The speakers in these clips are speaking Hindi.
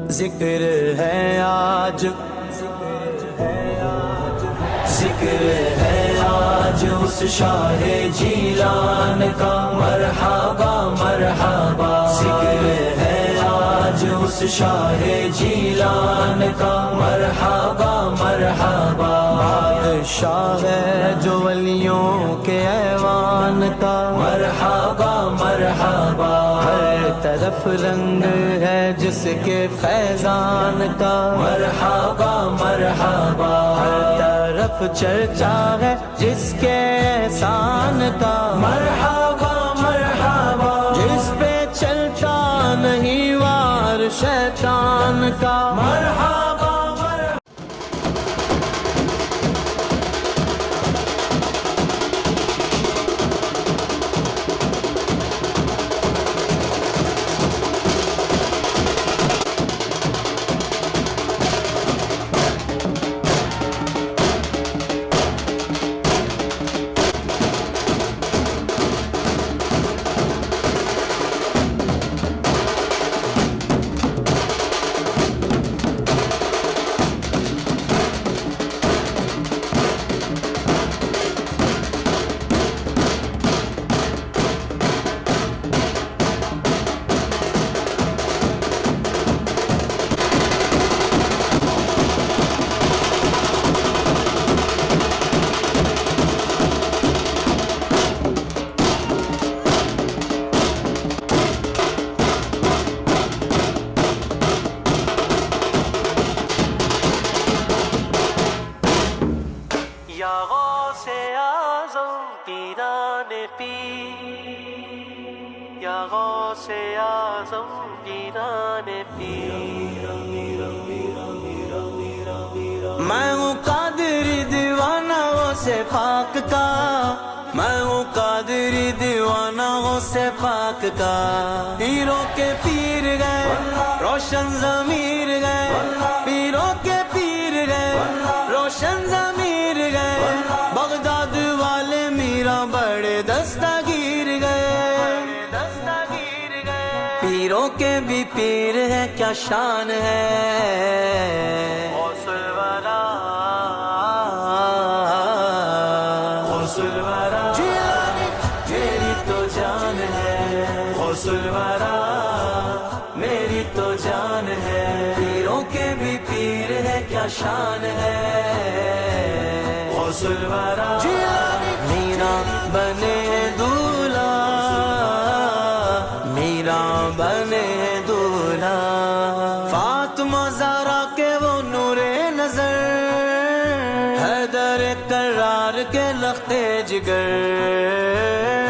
जिक्र है आज, जिक्र है आज उस शाहे जीलान का, मरहबा मरहबा। जिक्र है आज उस शाहे जीलान का, मरहबा मरहबा। बादशाह है जो वलियों के ऐवान का, मरहबा मरहबा। हर तरफ रंग है जिसके फैजान का, मरहबा मरहबा। हर तरफ चर्चा है जिसके एहसान का, मरहबा मरहबा। जिस पे चलता नहीं वार शैतान का, मरहबा। या गौसे आज़म पीराने पीर, या गौसे आज़म पीराने पीर। मैं हूँ कादरी दीवाना गौसे पाक का, मैं हूँ कादरी दीवाना गौसे पाक का। पीरों के पीर गए रोशन ज़मीर गए, पीरों के पीर गए रोशन ज़मीर गए। बगदाद वाले मीरा बड़े दस्तगीर गए, पीरों के भी पीर है क्या शान है। गौसुल वाला गौसुल वाला जिलानी मेरी तो जान है, गौसुल वाला मेरी तो जान है। पीरों के भी पीर है क्या शान है। गौसुल वाला मीरा बने दूल्हा, मीरा बने दूल्हा। फातिमा ज़हरा के वो नूरे नजर, हैदर करार के लख्ते जिगर,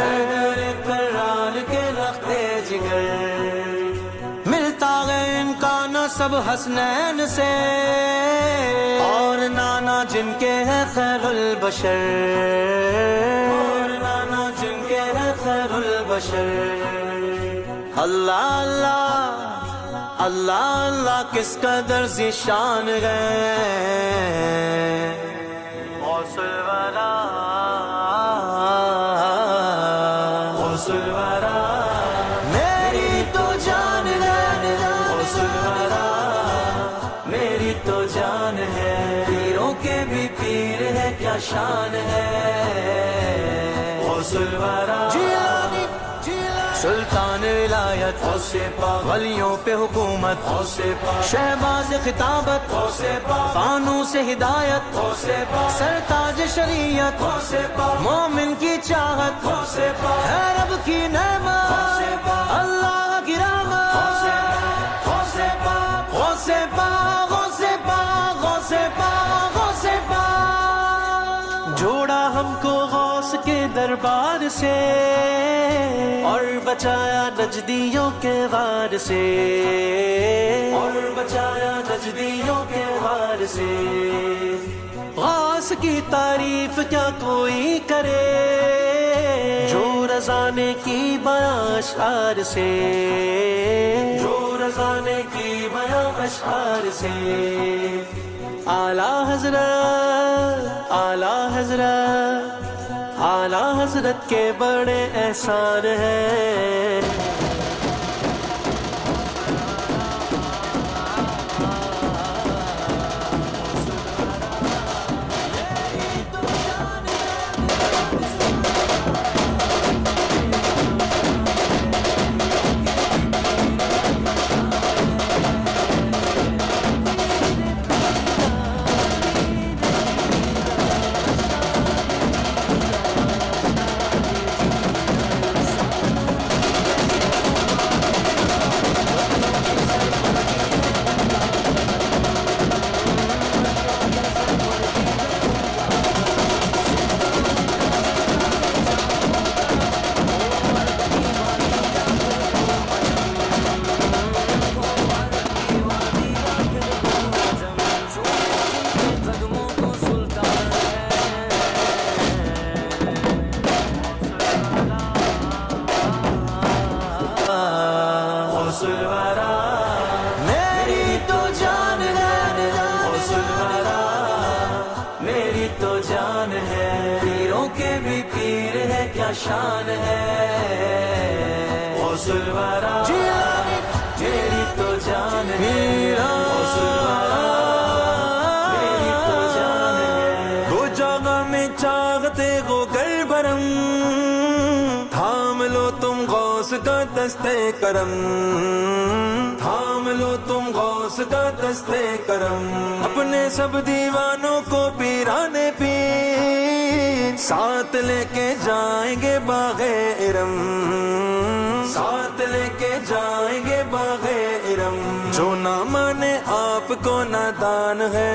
हैदर करार के लख्ते जिगर। मिलता है इनका नस्ब हसनैन से, और नाना जिनके है खैरुल बशर, और नाना जिनके है खैरुल बशर। अल्लाह अल्लाह अल्लाह अल्लाह किस कदर ज़ीशान गए। गौसुल वाला गौसुल वाला मेरी तो जान है, गौसुल वाला मेरी तो जान है। पीरों के भी पीर है क्या शान है। गौसुल वाला सुल्तान विलायत वलियों पे हुकूमत, शहबाज खिताबत, फानूस से हिदायत, सरताज शरीयत, मोमिन की चाहत, है रब की नेमत, अल्लाह की रहमत। गौसे पा गौसे पा गौसे पा गौसे पा गौसे पा। जोड़ा हमको गौस के दरबार से, और बचाया नजदियों के वार से, और बचाया नजदियों के वार से। गौस की तारीफ क्या कोई करे, जो रज़ाने की बयां अशआर से, जो रज़ाने की बयां अशआर से। आला हज़रत आला हज़रत आला हज़रत के बड़े एहसान हैं। क्या शान है। गौसुल वरा जिलानी मेरी तो जान है। गौसुल वरा मेरी तो जान है। दो जगह में चाहते गो गल भरम, थाम लो तुम गौस का दस्ते करम, थाम लो तुम गौस का दस्ते करम। अपने सब दीवानों को पीराने पीर साथ लेके जाएंगे बागे इरम, साथ लेके जाएंगे बागे इरम। जो ना माने आपको नादान है।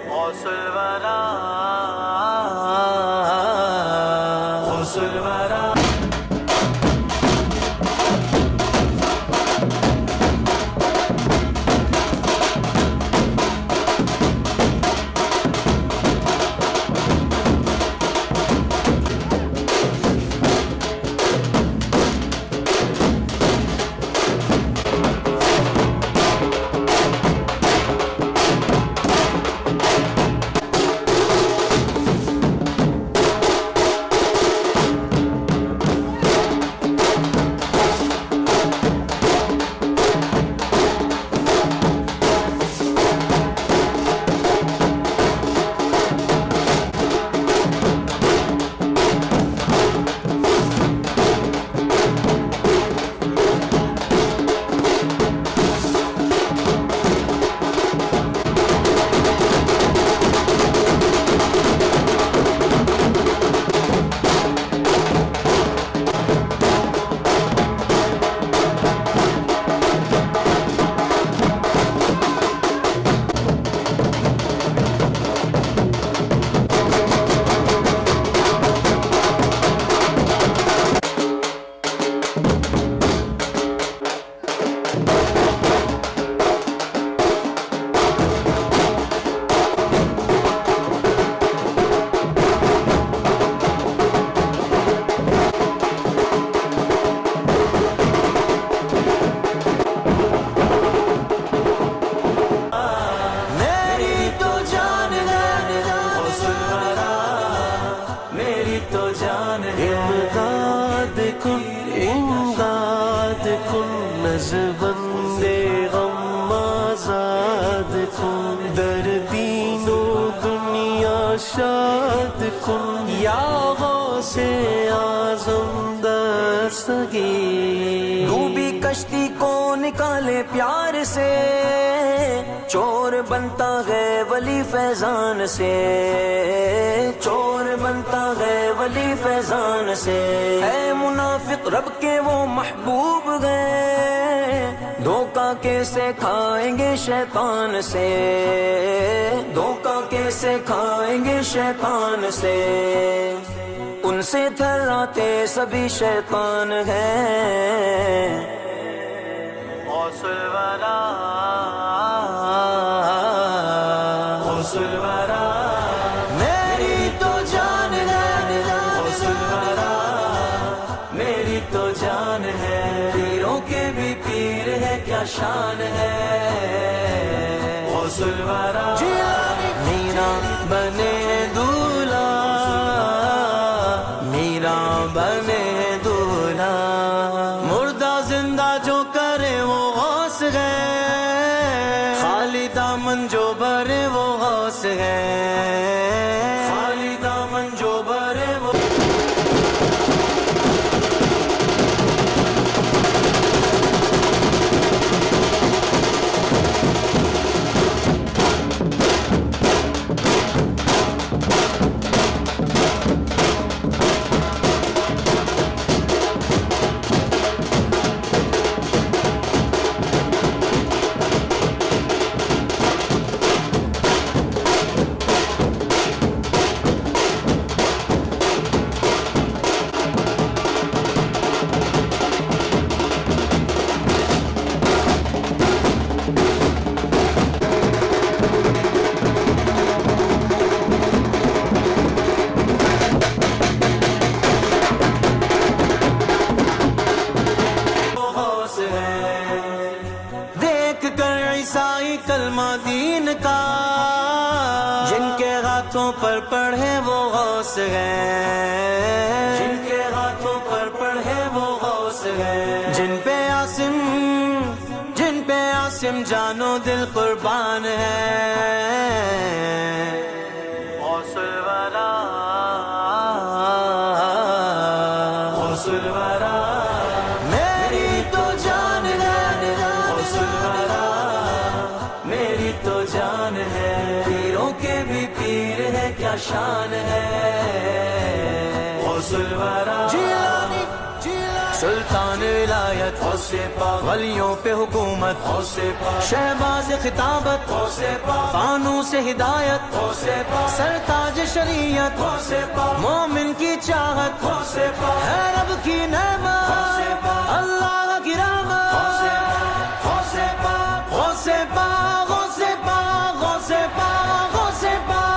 गौसुल वरा गौसुल वरा इमदाद कुन नज़बंदे गम आज़ाद कुन दर्दीनो दुनिया शाद कुन या गौसे आज़म दस्तगी। डूबी कश्ती को निकाले प्यार से, चोर बनता है वली फैजान से, चोर बनता है वली फैजान से। है मुनाफिक रब के वो महबूब गए, धोखा कैसे खाएंगे शैतान से, धोखा कैसे खाएंगे शैतान से। उनसे थर्राते सभी शैतान हैं। गौसुल वरा गौसुल वरा मेरी तो जान है। गौसुल वरा मेरी तो जान है। पीरों के भी पीर है क्या शान है। गौसुल वरा मीरा बने दूल्हा, मीरा बने दूल्हा। मुर्दा जिंदा जो करे वो गौस है, खाली दामन जो भरे वो गौस है, खाली दामन जो भरे वो। हर ईसाई कलमा दीन का, जिनके हाथों पर पढ़े वो गौस हैं, जिनके हाथों पर पढ़े वो गौस हैं, जिन पे आसिम जानो दिल कुर्बान है। गौसुल वरा, गौसुल वरा मेरी तो जान है, गौसुल वरा मेरी तो जान है। पीरों के भी पीर है, क्या शान है। गौसुल वरा सुल्तान विलायत गौसे पाक, वलियों पे हुकूमत गौसे पाक, शहबाज खिताबत गौसे पाक, फानू से हिदायत गौसे पाक, सरताज शरीयत गौसे पाक, मोमिन की चाहत गौसे पाक, है रब की नेमत गौसे पाक, अल्लाह की रहमत गौसे पाक, गौसे पाक, गौसे पाक, गौसे पाक, गौसे पाक, गौसे पाक।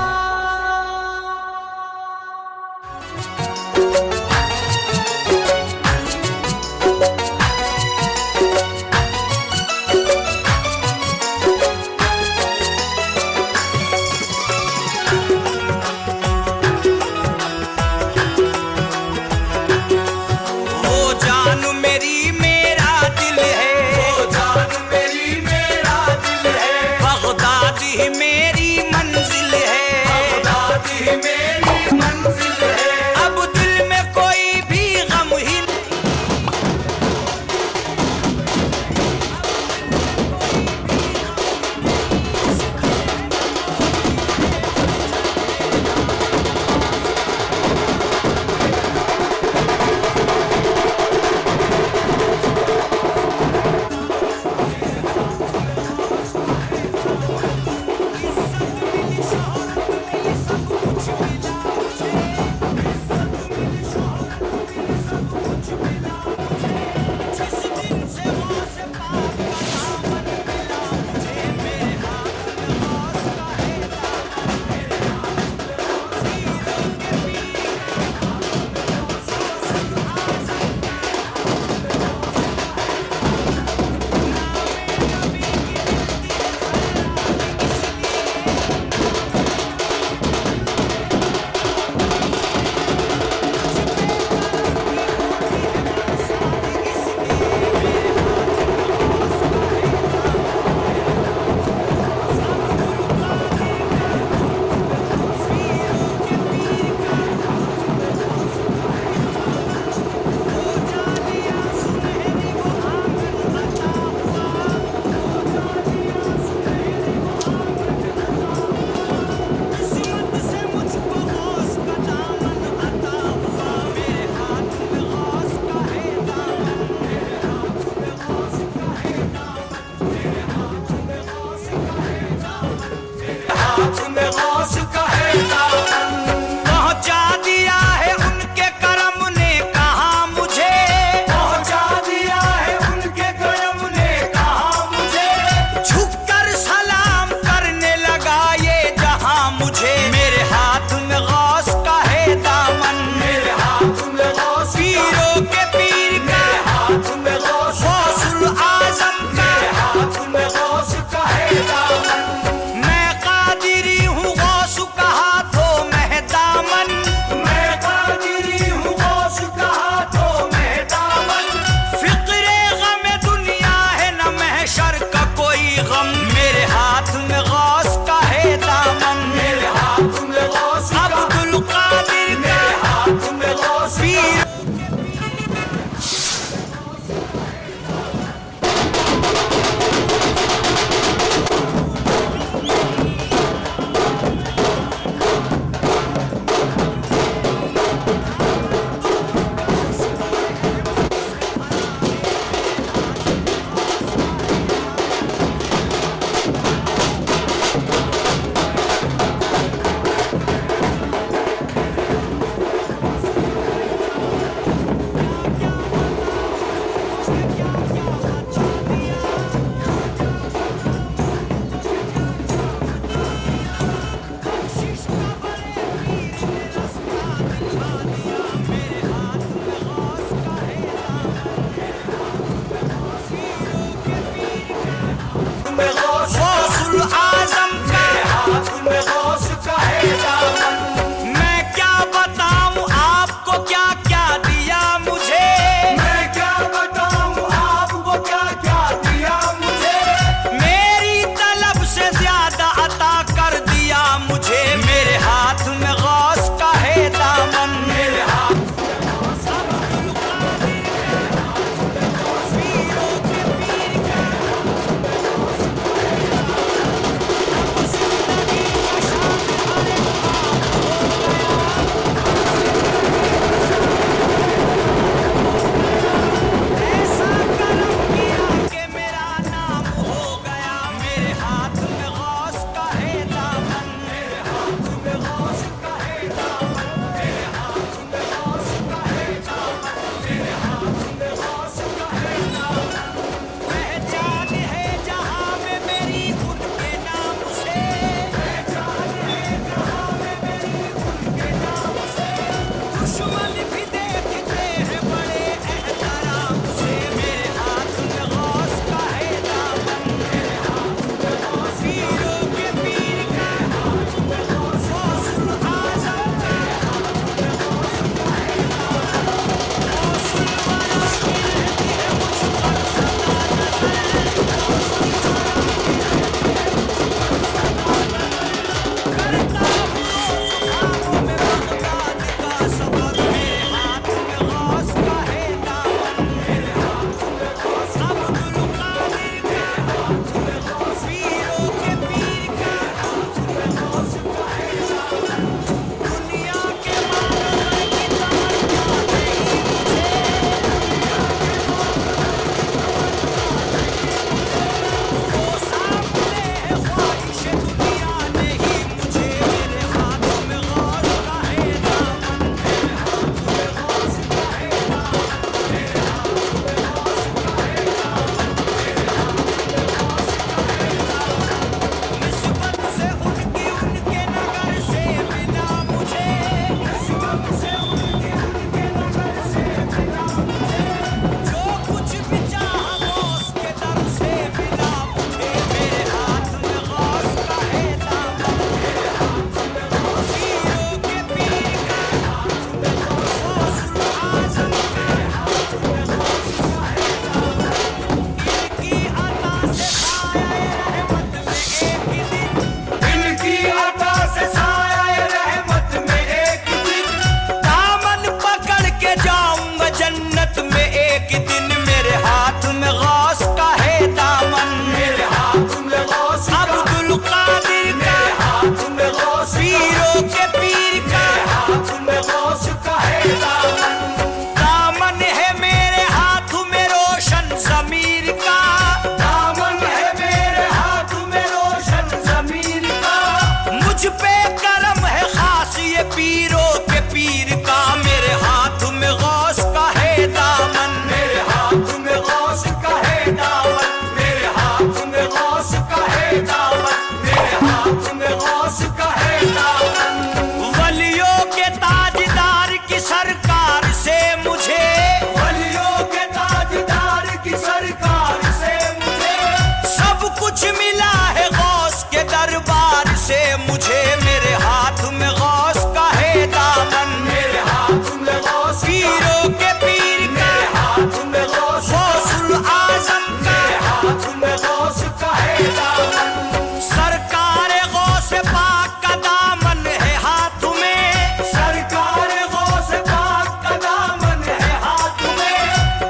कुछ मिला है गौस के दरबार से मुझे, मेरे हाथ में गौस का है दामन, मेरे हाथ में गौस पीरों के पीर का, मेरे हाथ में गौस गौसुल आजम का, मेरे हाथ में गौस का है दामन। सरकार गौस पाक का दामन है हाथ में, सरकार गौस पाक का दामन है हाथ में,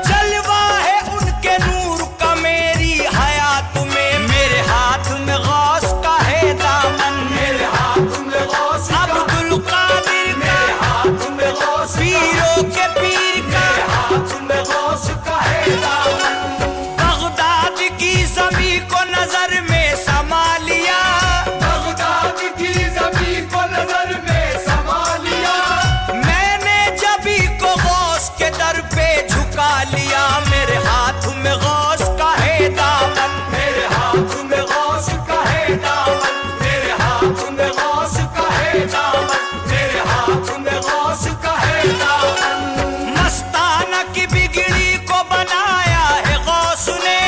जलवा है उनके नूर का मेरी हयात में, मेरे हाथ में गौस का है दामन, मेरे हाथ में गौस अब्दुल कादिर का, मेरे हाथ में गौस पीरों के पीर का, मेरे हाथ में गौस का है दामन। बगदाद की ज़मीं को नजर में समा लिया, बगदाद की ज़मीं को नजर में समा लिया, मैंने जबी को गौस के दर पे झुका लिया, मेरे हाथ में गौस का है दामन, मेरे हाथ में गौस का है दामन, मेरे हाथ में गौस का है दामन, मेरे हाथ में गौस का है दामन। मस्ताना की बिगड़ी को बनाया है गौस ने,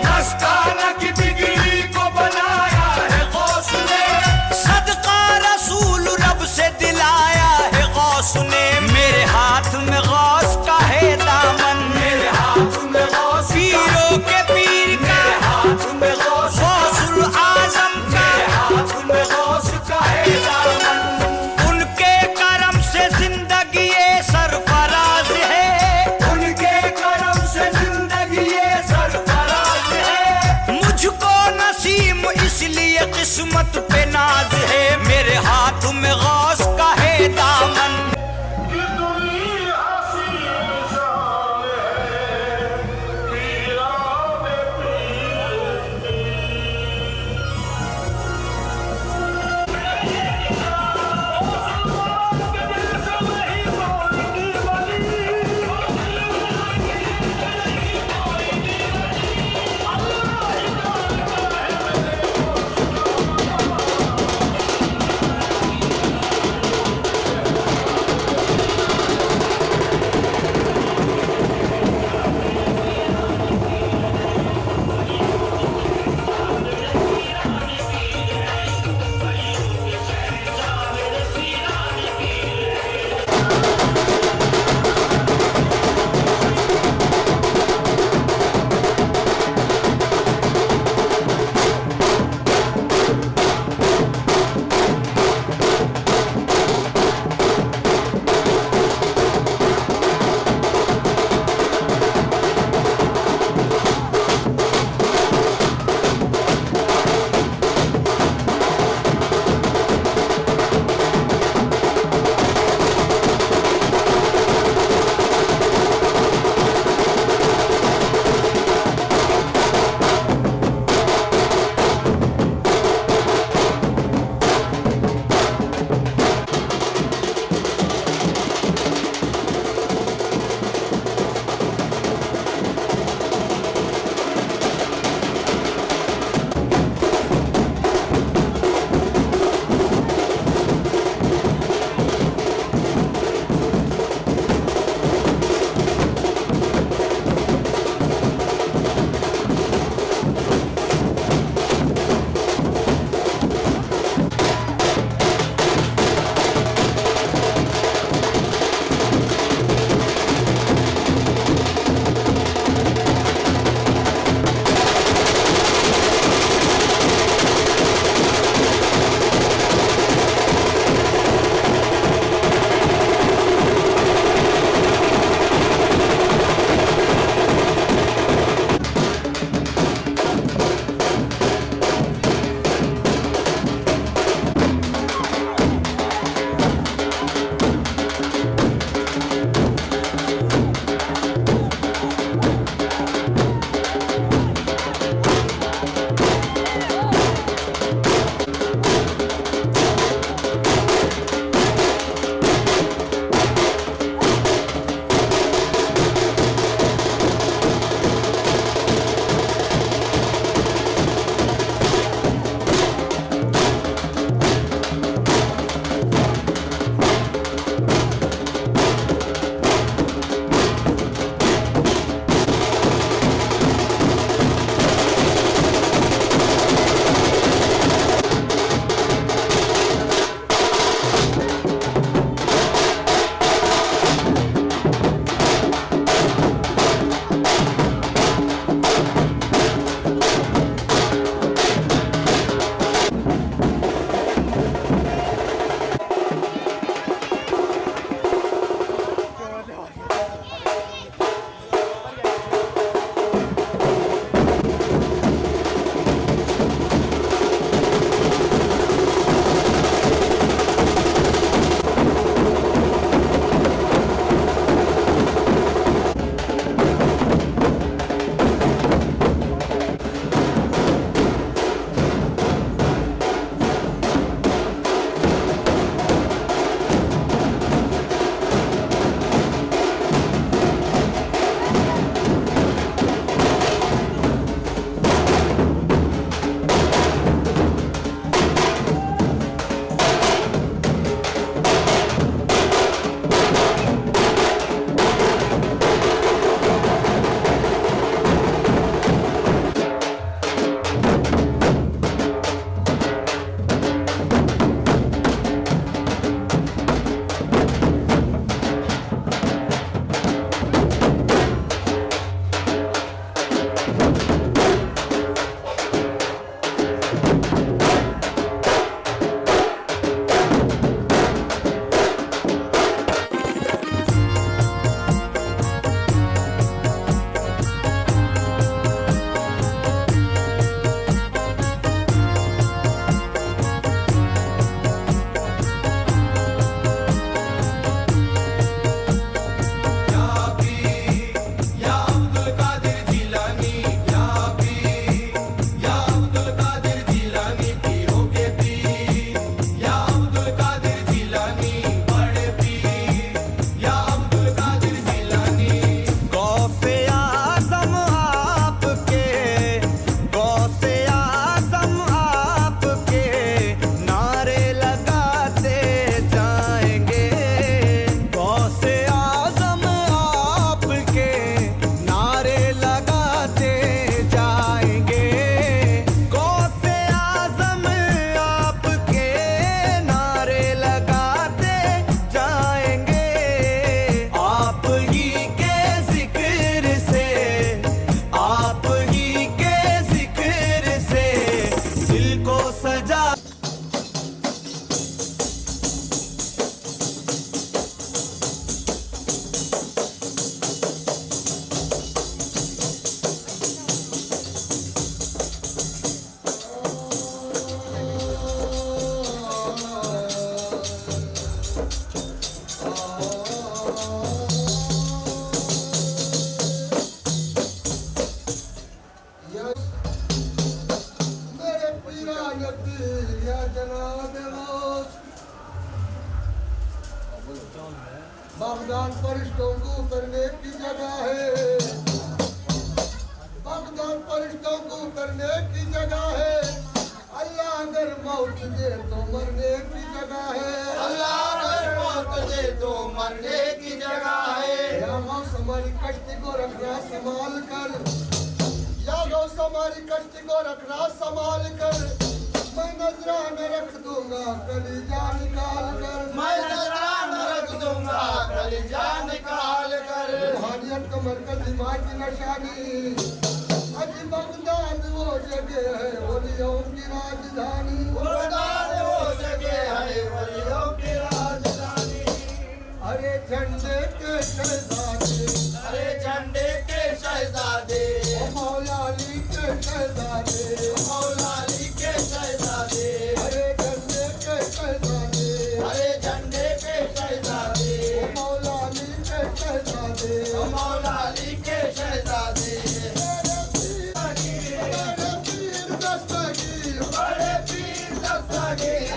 मस्ताना की बिगड़ी को बनाया है गौस ने, सदका रसूल रब से दिलाया है गौस ने, मेरे हाथ में गौस का है दामन, मेरे हाथ में गौस पीरों के पीर का, मेरे हाथ में गौस गौसुल आजम का, मेरे हाथ में गौस का है दामन। उनके करम से जिंदगी ये सरफराज है, उनके करम से जिंदगी ये सरफराज है, मुझको नसीम इसलिए किस्मत पे नाज है, मेरे हाथ में गौस का है दामन। या जनाब गौस। बगदाद फरिश्तों को उतरने की जगह है, बगदाद फरिश्तों को उतरने की जगह है। अल्लाह अगर मौत दे तो मरने की जगह है, अल्लाह अगर मौत दे तो मरने की जगह है। या गौस हमारी कश्ती को रखना संभाल कर, या गौस हमारी कश्ती को रखना संभाल कर। मैं नजराना रख दूंगा कलीजा निकाल कर, मैं नजराना रख दूंगा कलीजा निकाल कर। रूहानियत का मरकज दिमाग की निशानी। अज बगदाद वो जगह है वलियों की राजधानी, बगदाद वो जगह है वलियों की राजधानी। अरे झंडे के शहजादे, अरे झंडे के शहजादे, ओ मौला अली के शहजादे, मौला अली के शहजादे। अरे झंडे के शहजादे, अरे झंडे के शहजादे, ओ मौला अली के शहजादे। मौला अली के शहजादे। मेरे पीर दस्तगीर, बड़े पीर दस्तगीर,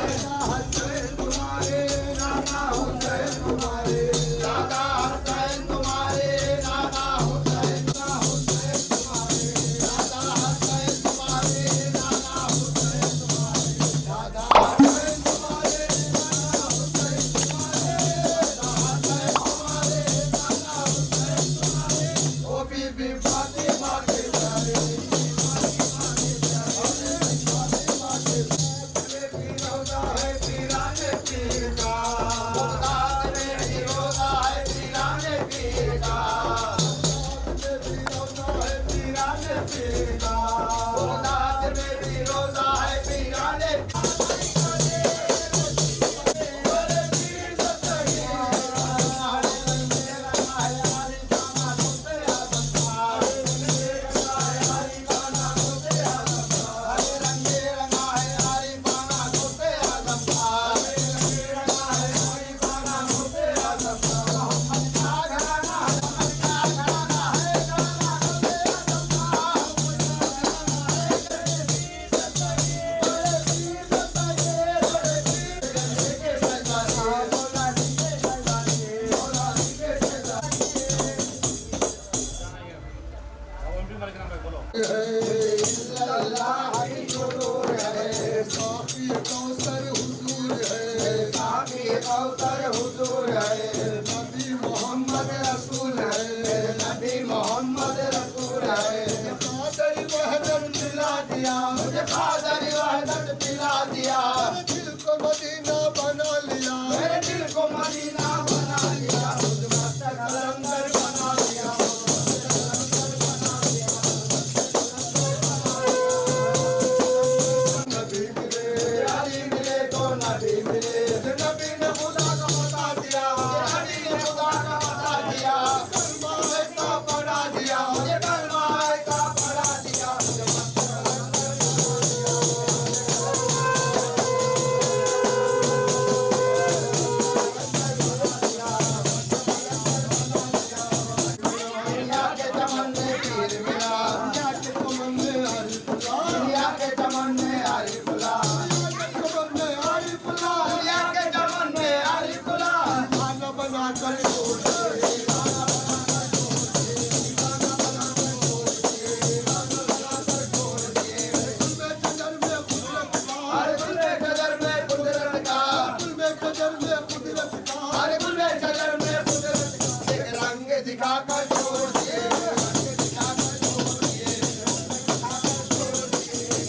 हसैन तुम्हारे, नाना हुसैन तुम्हारे, दादा हुसैन तुम्हारे, नाना हुसैन, दादा हुसैन तुम्हारे, दादा हुसैन तुम्हारे, नाना हुसैन तुम्हारे, दादा हुसैन तुम्हारे, नाना हुसैन तुम्हारे, दादा हुसैन तुम्हारे, नाना हुसैन तुम्हारे। ओ बीबी फातिमा के प्यारे, रोज़ा है पीराने पीर का, बगदाद में भी रोज़ा है पीराने पीर का, रोज़ा है पीराने पीर का, बगदाद में भी रोज़ा है पीराने साफ़ी कौसर हुजूर है, साफ़ी कौसर हुजूर है, नबी मोहम्मद रसूल है, नबी मोहम्मद रसूल है। कादर वहदत मिला दिया, मुझे कादर वहदत पिला दिया, मेरे दिल को मदीना बना लिया, मेरे दिल को मदीना बना लिया, मुझ मस्त कलंदर बना लिया। नबी मिले, अली मिले तो नबी मिले, नबी ने खुदा का बता दिया, अली ने खुदा का बता दिया, कलमा ऐसा पढ़ा दिया, मुझे कलमा का पढ़ा दिया, मुझे मस्त दुनिया के चमन में पीर मिला, दुनिया के चमन में आरिफुल्ला, दुनिया के चमन में आरिफुल्ला, चमन में आरिफुल्ला, दुनिया के चमन में आरिफुल्ला। खाना बना कर छोड़ दे, में कदर में कुदरत का, हर गुल में कदर में कुदरत का, दिल में कदर में कुदरत का, हर गुल में कदर में कुदरत का। एक रंग दिखाकर छोड़ दिए, रंग दिखाकर छोड़ दिए,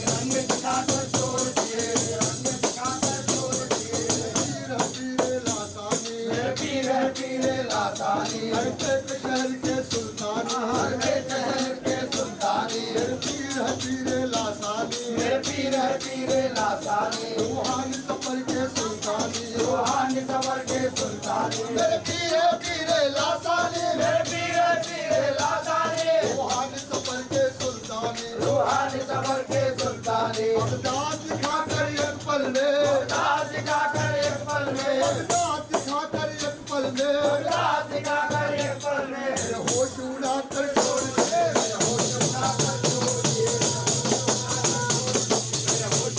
रंग दिखाकर छोड़ दिए, रंग दिखाकर छोड़ दिए। पीर हबीरे लासानी, मेरे पीर है पीरे लासानी, हर एक शहर के सुल्तानी, हर एक शहर के सुल्तानी। मेरे पीर हबीरे लासानी, मेरे पीर है पीरे लासानी, रूहानी सफर के सुल्तानी, रूहानी सबर के सुल्तानी। मेरे पीर है पीरे लासानी, मेरे पीर है पीरे लासानी, रूहानी सफर के सुल्तानी, रूहानी सबर के सुल्तानी। बगदाद दिखाकर एक पल में, बगदाद दिखाकर एक पल में, बगदाद दिखाकर एक पल में, बगदाद दिखाकर एक पल में। मेरे होश उड़ा कर छोड़ दे, मेरे होश उड़ा कर छोड़ दे, मेरे होश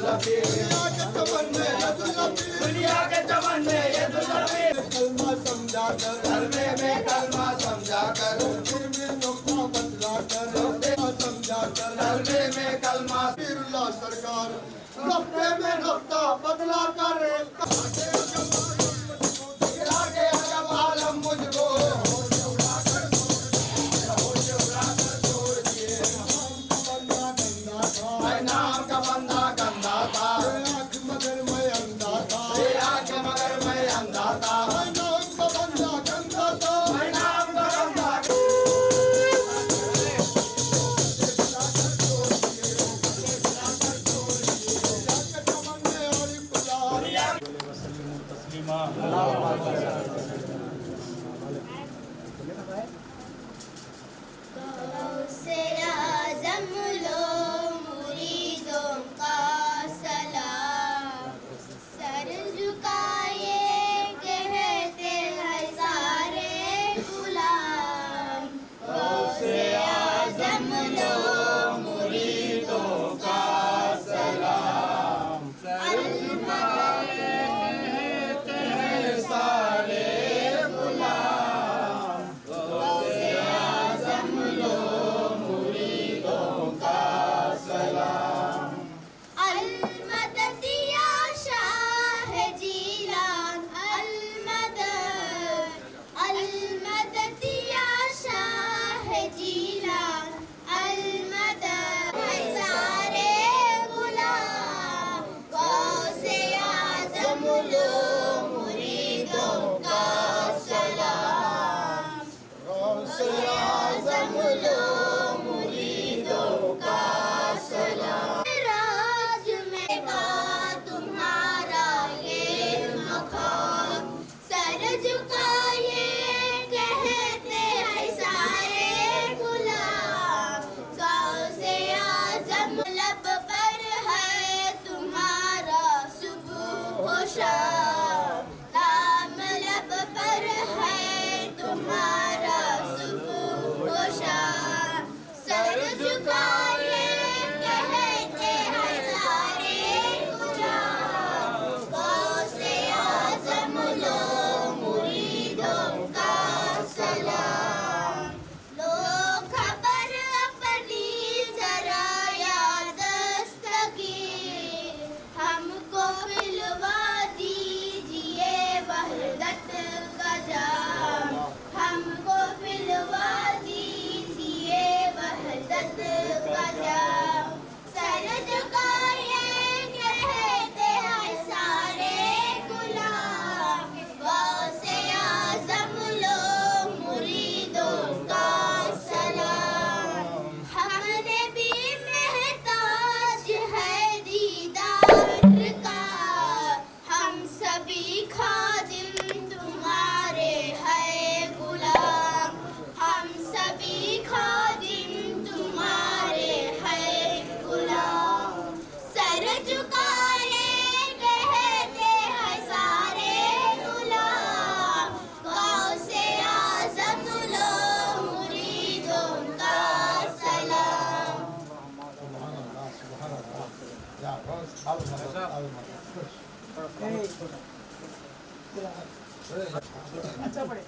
अब्दुल्ला पीर दुनिया के चमन में अब्दुल्ला पीर दुनिया के चमन में अब्दुल्ला पीर कलमा समझा कर कलमे में कलमा समझा कर फिर में नुक्ता बदला कर समझा कर कलमे में कलमा पीरुल्लाह सरकार नुक्ते में नुक्ता बदला कर गिरा के अजब आलम मुझको मैं नाम का बंदा गंदा था मगर मैं अंधा था ये आंख मगर मैं अंधा था मैं नाम का बंदा गंदा था मैं नाम का बंदा चमन में आरिफ खुदा से आज़म लो मुरीदों का सलाम सर झुकाए कहते हैं सारे गुलाम से आज़म लो मुरीदों का सलाम सर झुकाए कहते हैं सारे गुलाम से आज़म लो अलमदद या शाह जीलान अलमदद अलमदद या शाह जीलान अलमदद है सारे गुलाम गौसे आज़म लो मुरीदों का सलाम गौसे आज़म लो मुरीदों का सलाम राज में का तुम्हारा ये मकाम सर झुकाए कहते हैं सारे गुलाम गौसे आज़म लब पर है तुम्हारा सुबह शाम नाम लब पर है तुम्हारा सुबह शाम सर झुकाए कहते हैं सारे गुलाम गौसे आज़म लो मुरीदों का सलाम लो खबर अपनी जरा याद दस्तगीर हमको मिलवा दीजिए वहदत का जाम हमको मिलवा दीजिए वहदत का जाम सर झुकाए कहते हैं सारे गुलाम गौसे आज़म लो मुरीदों का सलाम हमने भी महताज है दीदार का हम सभी खादिम तुम्हारे है गुलाम हम सभी खादिम तुम्हारे है गुलाम सर झुकाए कहते हैं सारे गुलाम गौसे आज़म लो मुरीदों का सलाम अच्छा पड़े